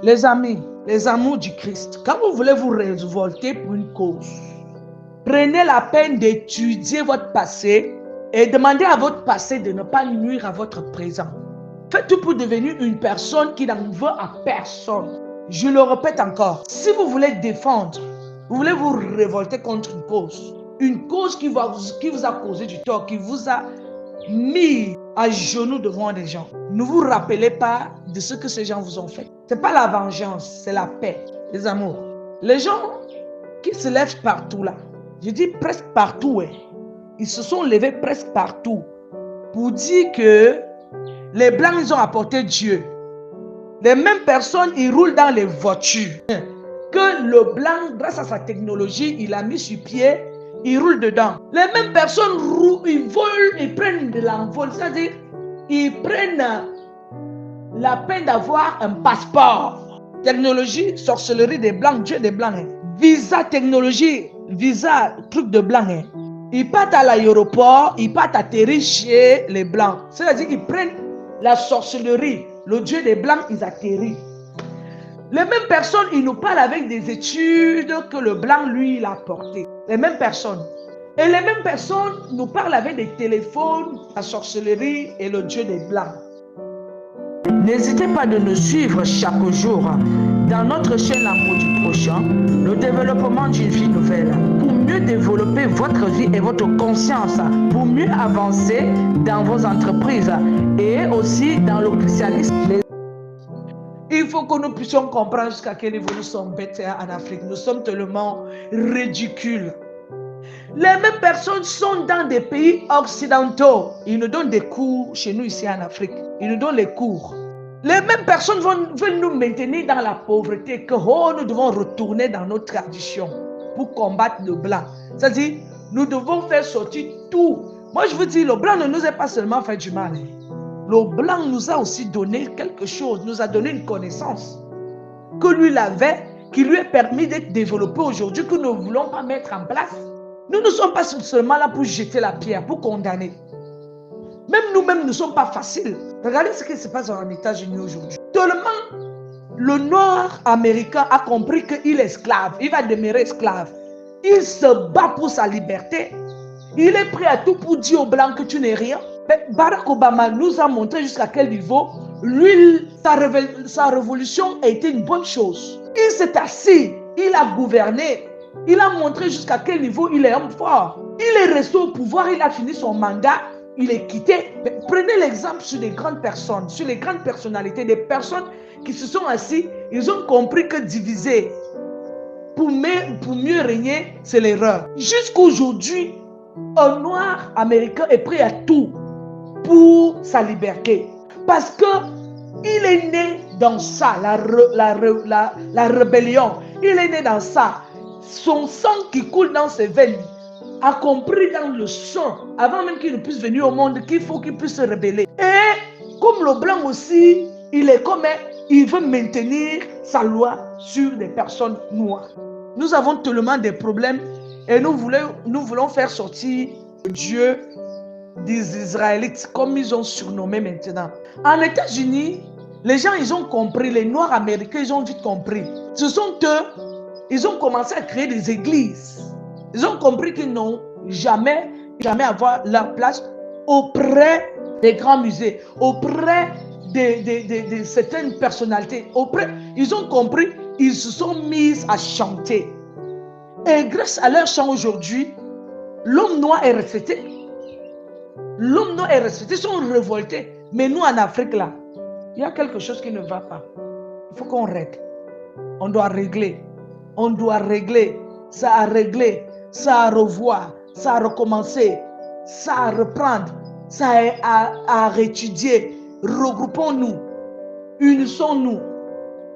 Les amis, les amours du Christ, quand vous voulez vous révolter pour une cause, prenez la peine d'étudier votre passé et demandez à votre passé de ne pas nuire à votre présent. Faites tout pour devenir une personne qui n'en veut à personne. Je le répète encore, si vous voulez défendre, vous voulez vous révolter contre une cause qui vous a causé du tort, qui vous a mis à genoux devant des gens, ne vous rappelez pas de ce que ces gens vous ont fait. Ce n'est pas la vengeance, c'est la paix, les amours. Les gens qui se lèvent partout là, je dis presque partout, ils se sont levés presque partout pour dire que les Blancs, ils ont apporté Dieu. Les mêmes personnes, ils roulent dans les voitures que le Blanc, grâce à sa technologie, il a mis sur pied, il roule dedans. Les mêmes personnes roulent, ils volent, ils prennent de l'envol, c'est-à-dire ils prennent la peine d'avoir un passeport. Technologie, sorcellerie des Blancs, Dieu des Blancs. Visa, technologie, visa, truc de Blancs. Ils partent à l'aéroport, ils partent atterrir chez les Blancs. C'est-à-dire qu'ils prennent la sorcellerie, le Dieu des Blancs, ils atterrissent. Les mêmes personnes, ils nous parlent avec des études que le Blanc, lui, il a apportées. Les mêmes personnes. Et les mêmes personnes nous parlent avec des téléphones, la sorcellerie et le Dieu des Blancs. N'hésitez pas de nous suivre chaque jour dans notre chaîne L'amour du prochain, le développement d'une vie nouvelle, pour mieux développer votre vie et votre conscience, pour mieux avancer dans vos entreprises et aussi dans le christianisme. Il faut que nous puissions comprendre jusqu'à quel niveau nous sommes bêtes en Afrique. Nous sommes tellement ridicules. Les mêmes personnes sont dans des pays occidentaux. Ils nous donnent des cours chez nous ici en Afrique. Ils nous donnent les cours. Les mêmes personnes veulent nous maintenir dans la pauvreté, que nous devons retourner dans nos traditions pour combattre le blanc. C'est-à-dire, nous devons faire sortir tout. Moi, je vous dis, le blanc ne nous a pas seulement fait du mal. Le blanc nous a aussi donné quelque chose, nous a donné une connaissance que lui l'avait, qui lui a permis d'être développé aujourd'hui, que nous ne voulons pas mettre en place. Nous ne sommes pas seulement là pour jeter la pierre, pour condamner. Même nous-mêmes ne sommes pas faciles. Regardez ce qui se passe aux États-Unis aujourd'hui. Tellement le Nord américain a compris qu'il est esclave, il va demeurer esclave. Il se bat pour sa liberté. Il est prêt à tout pour dire aux Blancs que tu n'es rien. Mais Barack Obama nous a montré jusqu'à quel niveau, lui, sa révolution a été une bonne chose. Il s'est assis, il a gouverné, il a montré jusqu'à quel niveau il est homme fort. Il est resté au pouvoir, il a fini son mandat, il est quitté. Mais prenez l'exemple sur les grandes personnes, sur les grandes personnalités, des personnes qui se sont assis, ils ont compris que diviser pour mieux régner, c'est l'erreur. Jusqu'aujourd'hui, un noir américain est prêt à tout pour sa liberté. Parce qu'il est né dans ça, la rébellion. Il est né dans ça. Son sang qui coule dans ses veines a compris dans le sang, avant même qu'il ne puisse venir au monde, qu'il faut qu'il puisse se rebeller. Et comme le blanc aussi, il est comme il veut maintenir sa loi sur les personnes noires. Nous avons tellement de problèmes et nous voulons faire sortir Dieu des Israélites, comme ils ont surnommé maintenant. En États-Unis, les gens, ils ont compris, les Noirs américains, ils ont vite compris. Ce sont eux, ils ont commencé à créer des églises. Ils ont compris qu'ils n'ont jamais avoir leur place auprès des grands musées, auprès de certaines personnalités. Ils ont compris, ils se sont mis à chanter. Et grâce à leur chant aujourd'hui, l'homme noir est respecté. L'homme noir est respecté, ils sont révoltés. Mais nous en Afrique là, il y a quelque chose qui ne va pas. Il faut qu'on règle. On doit régler. On doit régler. Ça a réglé. Ça a revoir. Ça a recommencer. Ça a reprendre. Ça a réétudier. Regroupons-nous. Unissons-nous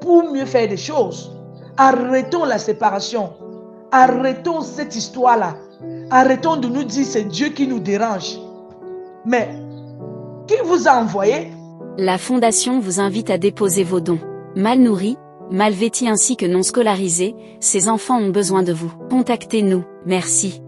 pour mieux faire des choses. Arrêtons la séparation. Arrêtons cette histoire-là. Arrêtons de nous dire c'est Dieu qui nous dérange. Mais, qui vous a envoyé? La Fondation vous invite à déposer vos dons. Mal nourris, mal vêtis ainsi que non scolarisés, ces enfants ont besoin de vous. Contactez-nous. Merci.